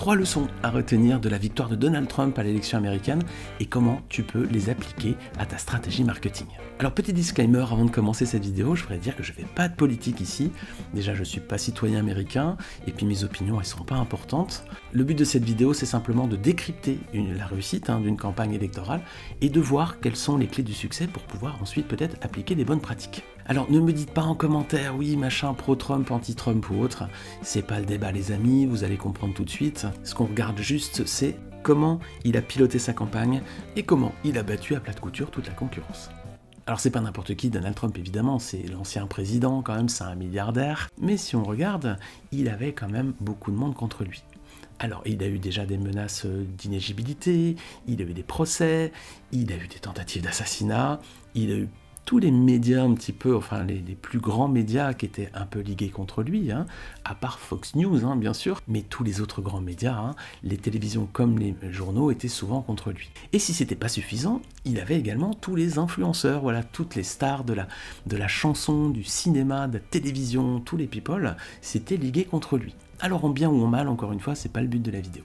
3 leçons à retenir de la victoire de Donald Trump à l'élection américaine et comment tu peux les appliquer à ta stratégie marketing. Alors petit disclaimer avant de commencer cette vidéo, je voudrais dire que je ne fais pas de politique ici. Déjà je ne suis pas citoyen américain et puis mes opinions elles sont pas importantes. Le but de cette vidéo c'est simplement de décrypter la réussite d'une campagne électorale et de voir quelles sont les clés du succès pour pouvoir ensuite peut-être appliquer des bonnes pratiques. Alors ne me dites pas en commentaire oui machin pro-Trump, anti-Trump ou autre, c'est pas le débat les amis, vous allez comprendre tout de suite. Ce qu'on regarde juste c'est comment il a piloté sa campagne et comment il a battu à plat de couture toute la concurrence. Alors c'est pas n'importe qui, Donald Trump évidemment, c'est l'ancien président quand même, c'est un milliardaire, mais si on regarde, il avait quand même beaucoup de monde contre lui. Alors il a eu déjà des menaces d'inéligibilité, il a eu des procès, il a eu des tentatives d'assassinat, il a eu tous les médias un petit peu, enfin les plus grands médias qui étaient un peu ligués contre lui, à part Fox News bien sûr, mais tous les autres grands médias, les télévisions comme les journaux étaient souvent contre lui. Et si c'était pas suffisant, il avait également tous les influenceurs, voilà, toutes les stars de la chanson, du cinéma, de la télévision, tous les people, s'étaient ligués contre lui. Alors en bien ou en mal, encore une fois, c'est pas le but de la vidéo.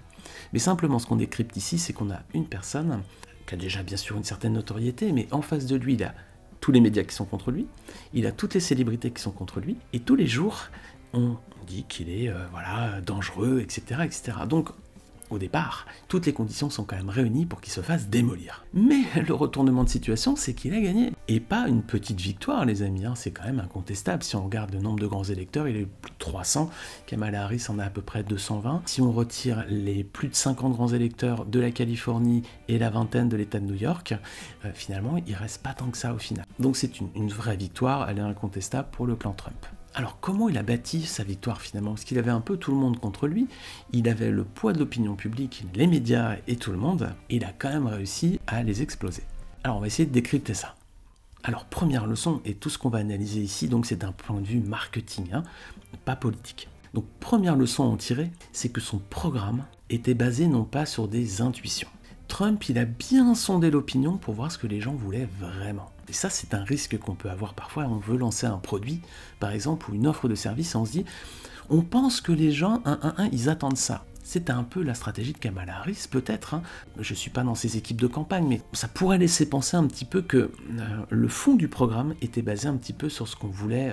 Mais simplement ce qu'on décrypte ici, c'est qu'on a une personne qui a déjà bien sûr une certaine notoriété, mais en face de lui, il a tous les médias qui sont contre lui, il a toutes les célébrités qui sont contre lui, et tous les jours, on dit qu'il est dangereux, etc., etc. Donc, au départ, toutes les conditions sont quand même réunies pour qu'il se fasse démolir. Mais le retournement de situation, c'est qu'il a gagné. Et pas une petite victoire, les amis, c'est quand même incontestable. Si on regarde le nombre de grands électeurs, il a eu plus de 300, Kamala Harris en a à peu près 220. Si on retire les plus de 50 grands électeurs de la Californie et la vingtaine de l'État de New York, finalement, il reste pas tant que ça au final. Donc c'est une vraie victoire, elle est incontestable pour le clan Trump. Alors comment il a bâti sa victoire finalement? Parce qu'il avait un peu tout le monde contre lui, il avait le poids de l'opinion publique, les médias et tout le monde, et il a quand même réussi à les exploser. Alors on va essayer de décrypter ça. Alors première leçon, et tout ce qu'on va analyser ici, donc c'est d'un point de vue marketing, pas politique. Donc première leçon à en tirer, c'est que son programme était basé non pas sur des intuitions. Trump, il a bien sondé l'opinion pour voir ce que les gens voulaient vraiment. Et ça, c'est un risque qu'on peut avoir parfois. On veut lancer un produit, par exemple, ou une offre de service, et on se dit, on pense que les gens, ils attendent ça. C'est un peu la stratégie de Kamala Harris, peut-être. Je ne suis pas dans ses équipes de campagne, mais ça pourrait laisser penser un petit peu que le fond du programme était basé un petit peu sur ce qu'on voulait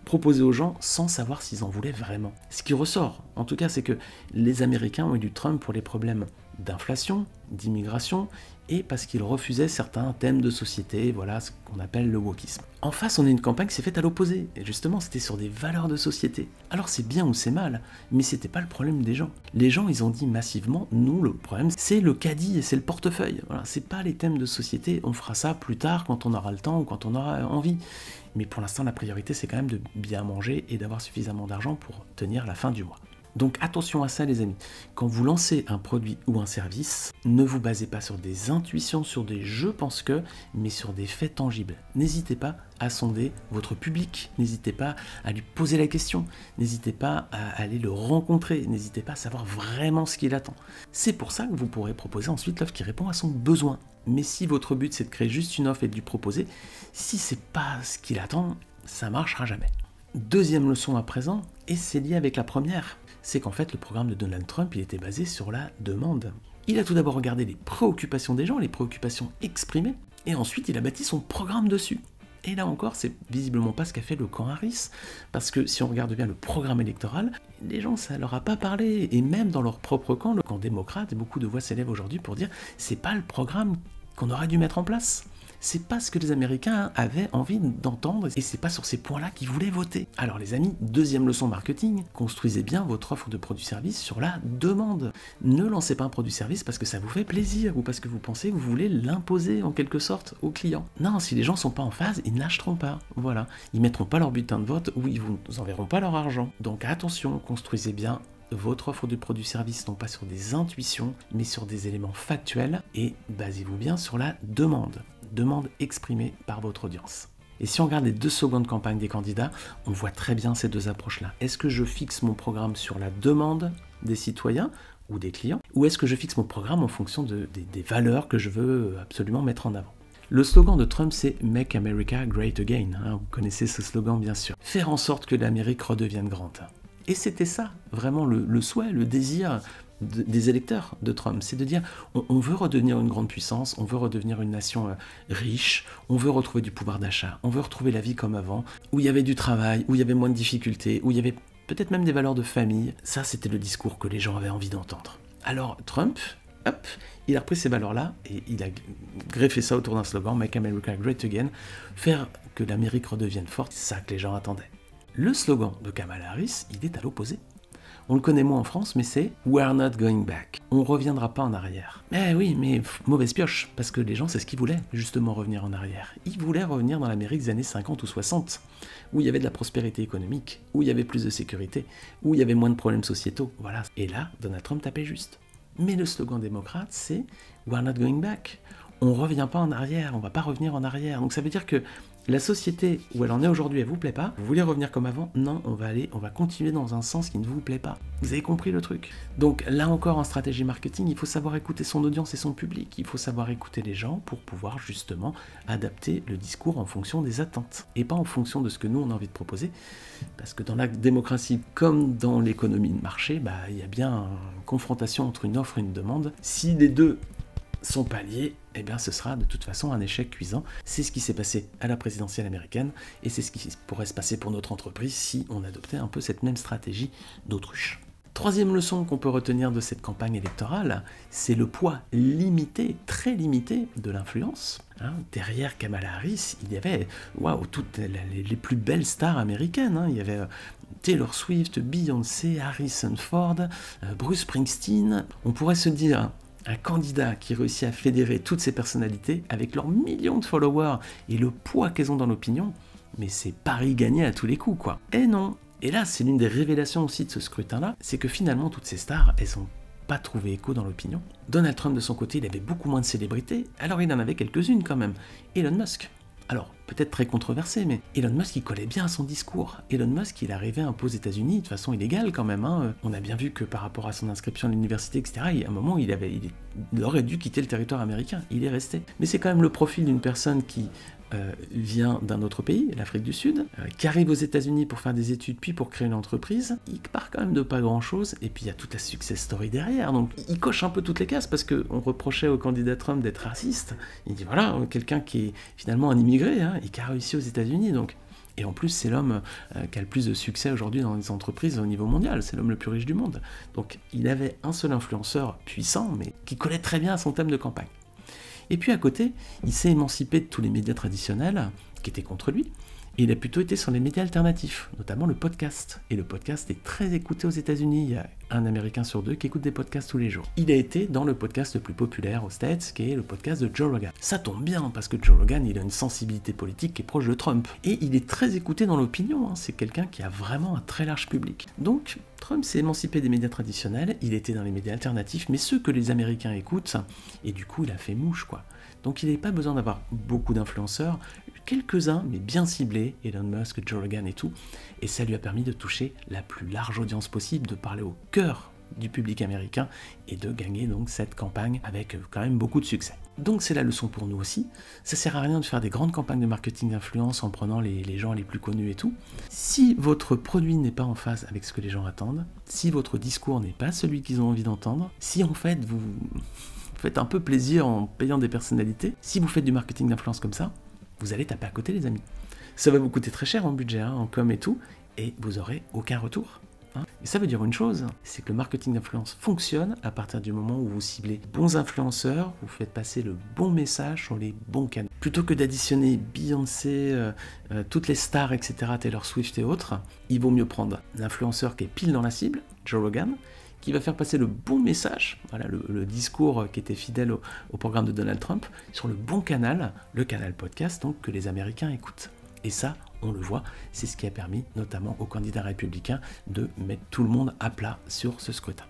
proposer aux gens sans savoir s'ils en voulaient vraiment. Ce qui ressort, en tout cas, c'est que les Américains ont élu Trump pour les problèmes d'inflation, d'immigration, et parce qu'il refusait certains thèmes de société, voilà ce qu'on appelle le wokisme. En face, on a une campagne qui s'est faite à l'opposé, et justement c'était sur des valeurs de société. Alors c'est bien ou c'est mal, mais c'était pas le problème des gens. Les gens, ils ont dit massivement, nous le problème c'est le caddie et c'est le portefeuille. Voilà, c'est pas les thèmes de société, on fera ça plus tard quand on aura le temps ou quand on aura envie. Mais pour l'instant, la priorité c'est quand même de bien manger et d'avoir suffisamment d'argent pour tenir la fin du mois. Donc attention à ça les amis, quand vous lancez un produit ou un service, ne vous basez pas sur des intuitions, sur des je pense que, mais sur des faits tangibles. N'hésitez pas à sonder votre public, n'hésitez pas à lui poser la question, n'hésitez pas à aller le rencontrer, n'hésitez pas à savoir vraiment ce qu'il attend. C'est pour ça que vous pourrez proposer ensuite l'offre qui répond à son besoin. Mais si votre but c'est de créer juste une offre et de lui proposer, si c'est pas ce qu'il attend, ça marchera jamais. Deuxième leçon à présent, et c'est lié avec la première, c'est qu'en fait le programme de Donald Trump il était basé sur la demande. Il a tout d'abord regardé les préoccupations des gens, les préoccupations exprimées, et ensuite il a bâti son programme dessus. Et là encore, c'est visiblement pas ce qu'a fait le camp Harris, parce que si on regarde bien le programme électoral, les gens ça leur a pas parlé, et même dans leur propre camp, le camp démocrate, et beaucoup de voix s'élèvent aujourd'hui pour dire c'est pas le programme qu'on aurait dû mettre en place. C'est pas ce que les Américains avaient envie d'entendre et c'est pas sur ces points-là qu'ils voulaient voter. Alors les amis, deuxième leçon marketing, construisez bien votre offre de produit-service sur la demande. Ne lancez pas un produit-service parce que ça vous fait plaisir ou parce que vous pensez que vous voulez l'imposer en quelque sorte aux clients. Non, si les gens sont pas en phase, ils n'achèteront pas. Voilà, ils mettront pas leur bulletin de vote ou ils vous enverront pas leur argent. Donc attention, construisez bien votre offre de produit-service non pas sur des intuitions mais sur des éléments factuels et basez-vous bien sur la demande exprimée par votre audience. Et si on regarde les deux secondes campagnes des candidats, on voit très bien ces deux approches-là. Est-ce que je fixe mon programme sur la demande des citoyens ou des clients, ou est-ce que je fixe mon programme en fonction des valeurs que je veux absolument mettre en avant? Le slogan de Trump, c'est « Make America Great Again ». Vous connaissez ce slogan, bien sûr. Faire en sorte que l'Amérique redevienne grande. Et c'était ça, vraiment le souhait, le désir des électeurs de Trump. C'est de dire, on veut redevenir une grande puissance, on veut redevenir une nation riche, on veut retrouver du pouvoir d'achat, on veut retrouver la vie comme avant, où il y avait du travail, où il y avait moins de difficultés, où il y avait peut-être même des valeurs de famille. Ça, c'était le discours que les gens avaient envie d'entendre. Alors Trump, hop, il a repris ces valeurs-là et il a greffé ça autour d'un slogan, Make America Great Again, faire que l'Amérique redevienne forte, c'est ça que les gens attendaient. Le slogan de Kamala Harris, il est à l'opposé. On le connaît moins en France, mais c'est « We're not going back ». On ne reviendra pas en arrière. Eh oui, mais mauvaise pioche, parce que les gens, c'est ce qu'ils voulaient, justement, revenir en arrière. Ils voulaient revenir dans l'Amérique des années 50 ou 60, où il y avait de la prospérité économique, où il y avait plus de sécurité, où il y avait moins de problèmes sociétaux. Voilà. Et là, Donald Trump tapait juste. Mais le slogan démocrate, c'est « We're not going back ». On ne revient pas en arrière, on ne va pas revenir en arrière. Donc ça veut dire que la société où elle en est aujourd'hui, elle vous plaît pas, vous voulez revenir comme avant? Non, on va continuer dans un sens qui ne vous plaît pas. Vous avez compris le truc? Donc là encore, en stratégie marketing, il faut savoir écouter son audience et son public. Il faut savoir écouter les gens pour pouvoir justement adapter le discours en fonction des attentes et pas en fonction de ce que nous on a envie de proposer. Parce que dans la démocratie comme dans l'économie de marché, il y a bien une confrontation entre une offre et une demande. Si les deux sont pas liés, eh bien ce sera de toute façon un échec cuisant. C'est ce qui s'est passé à la présidentielle américaine et c'est ce qui pourrait se passer pour notre entreprise si on adoptait un peu cette même stratégie d'autruche. Troisième leçon qu'on peut retenir de cette campagne électorale, c'est le poids limité, très limité de l'influence. Derrière Kamala Harris, il y avait toutes les plus belles stars américaines. Il y avait Taylor Swift, Beyoncé, Harrison Ford, Bruce Springsteen. On pourrait se dire un candidat qui réussit à fédérer toutes ces personnalités avec leurs millions de followers et le poids qu'elles ont dans l'opinion, mais c'est pari gagné à tous les coups, quoi. Et non. Et là, c'est l'une des révélations aussi de ce scrutin-là, c'est que finalement, toutes ces stars, elles n'ont pas trouvé écho dans l'opinion. Donald Trump, de son côté, il avait beaucoup moins de célébrités, alors il en avait quelques-unes quand même. Elon Musk. Alors, peut-être très controversé, mais Elon Musk, il collait bien à son discours. Elon Musk, il arrivait un peu aux États-Unis de façon illégale quand même. On a bien vu que par rapport à son inscription à l'université, etc., à un moment, il aurait dû quitter le territoire américain. Il est resté. Mais c'est quand même le profil d'une personne qui vient d'un autre pays, l'Afrique du Sud, qui arrive aux États-Unis pour faire des études, puis pour créer une entreprise. Il part quand même de pas grand-chose, et puis il y a toute la success story derrière. Donc il coche un peu toutes les cases, parce qu'on reprochait au candidat Trump d'être raciste. Il dit voilà, quelqu'un qui est finalement un immigré, et qui a réussi aux États-Unis, donc. Et en plus, c'est l'homme qui a le plus de succès aujourd'hui dans les entreprises au niveau mondial. C'est l'homme le plus riche du monde. Donc il avait un seul influenceur puissant, mais qui collait très bien à son thème de campagne. Et puis à côté, il s'est émancipé de tous les médias traditionnels qui étaient contre lui, et il a plutôt été sur les médias alternatifs, notamment le podcast. Et le podcast est très écouté aux États-Unis. Il y a un Américain sur deux qui écoute des podcasts tous les jours. Il a été dans le podcast le plus populaire aux States, qui est le podcast de Joe Rogan. Ça tombe bien, parce que Joe Rogan, il a une sensibilité politique qui est proche de Trump. Et il est très écouté dans l'opinion. C'est quelqu'un qui a vraiment un très large public. Donc, Trump s'est émancipé des médias traditionnels, il était dans les médias alternatifs, mais ceux que les Américains écoutent, et du coup, il a fait mouche, quoi. Donc il n'avait pas besoin d'avoir beaucoup d'influenceurs, quelques-uns, mais bien ciblés, Elon Musk, Joe Rogan et tout, et ça lui a permis de toucher la plus large audience possible, de parler au cœur du public américain, et de gagner donc cette campagne avec quand même beaucoup de succès. Donc c'est la leçon pour nous aussi, ça sert à rien de faire des grandes campagnes de marketing d'influence en prenant les gens les plus connus et tout. Si votre produit n'est pas en phase avec ce que les gens attendent, si votre discours n'est pas celui qu'ils ont envie d'entendre, si en fait vous faites un peu plaisir en payant des personnalités, si vous faites du marketing d'influence comme ça, vous allez taper à côté les amis. Ça va vous coûter très cher en budget, en com et tout, et vous aurez aucun retour. Et ça veut dire une chose, c'est que le marketing d'influence fonctionne à partir du moment où vous ciblez bons influenceurs, vous faites passer le bon message sur les bons canaux. Plutôt que d'additionner Beyoncé, toutes les stars, etc., Taylor Swift et autres, il vaut mieux prendre l'influenceur qui est pile dans la cible, Joe Rogan, qui va faire passer le bon message, voilà le discours qui était fidèle au programme de Donald Trump, sur le bon canal, le canal podcast, donc que les Américains écoutent. Et ça, on le voit, c'est ce qui a permis notamment aux candidats républicains de mettre tout le monde à plat sur ce scrutin.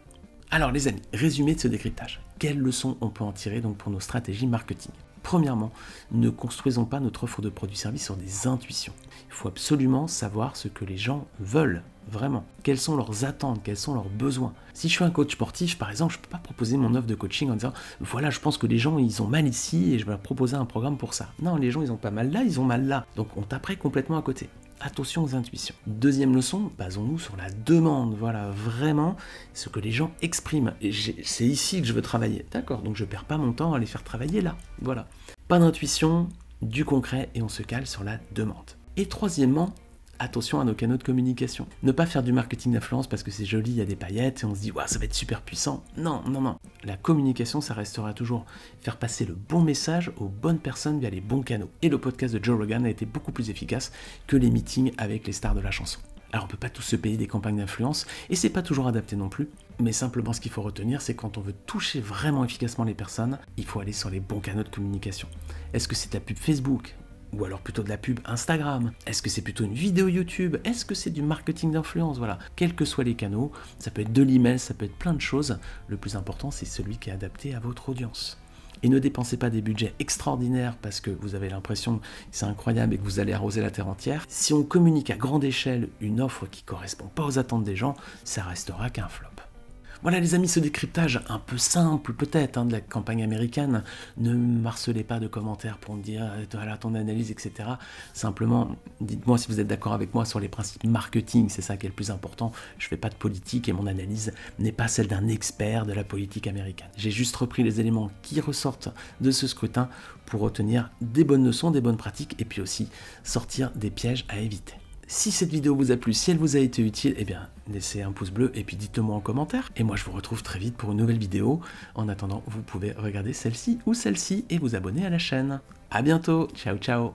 Alors les amis, résumé de ce décryptage. Quelles leçons on peut en tirer donc pour nos stratégies marketing ? Premièrement, ne construisons pas notre offre de produits-services sur des intuitions. Il faut absolument savoir ce que les gens veulent, vraiment. Quelles sont leurs attentes, quels sont leurs besoins. Si je suis un coach sportif, par exemple, je ne peux pas proposer mon offre de coaching en disant « Voilà, je pense que les gens, ils ont mal ici et je vais leur proposer un programme pour ça. » Non, les gens, ils ont pas mal là, ils ont mal là. Donc, on taperait complètement à côté. attention aux intuitions. Deuxième leçon, basons-nous sur la demande. Voilà, vraiment, ce que les gens expriment. Et c'est ici que je veux travailler. D'accord, donc je perds pas mon temps à les faire travailler là. Voilà. Pas d'intuition, du concret, et on se cale sur la demande. Et troisièmement, attention à nos canaux de communication. Ne pas faire du marketing d'influence parce que c'est joli, il y a des paillettes et on se dit ouais, ça va être super puissant. Non, non, non. La communication, ça restera toujours faire passer le bon message aux bonnes personnes via les bons canaux. Et le podcast de Joe Rogan a été beaucoup plus efficace que les meetings avec les stars de la chanson. Alors on peut pas tous se payer des campagnes d'influence et c'est pas toujours adapté non plus. Mais simplement ce qu'il faut retenir, c'est quand on veut toucher vraiment efficacement les personnes, il faut aller sur les bons canaux de communication. Est-ce que c'est ta pub Facebook ? Ou alors plutôt de la pub Instagram? Est-ce que c'est plutôt une vidéo YouTube? Est-ce que c'est du marketing d'influence? Voilà, quels que soient les canaux, ça peut être de l'email, ça peut être plein de choses. Le plus important, c'est celui qui est adapté à votre audience. Et ne dépensez pas des budgets extraordinaires parce que vous avez l'impression que c'est incroyable et que vous allez arroser la terre entière. Si on communique à grande échelle une offre qui ne correspond pas aux attentes des gens, ça restera qu'un flop. Voilà les amis, ce décryptage un peu simple peut-être de la campagne américaine. Ne marcelez pas de commentaires pour me dire voilà ton analyse, etc. Simplement, dites-moi si vous êtes d'accord avec moi sur les principes marketing, c'est ça qui est le plus important. Je ne fais pas de politique et mon analyse n'est pas celle d'un expert de la politique américaine. J'ai juste repris les éléments qui ressortent de ce scrutin pour retenir des bonnes leçons, des bonnes pratiques et puis aussi sortir des pièges à éviter. Si cette vidéo vous a plu, si elle vous a été utile, eh bien laissez un pouce bleu et puis dites-le moi en commentaire. Et moi je vous retrouve très vite pour une nouvelle vidéo. En attendant, vous pouvez regarder celle-ci ou celle-ci et vous abonner à la chaîne. A bientôt, ciao ciao.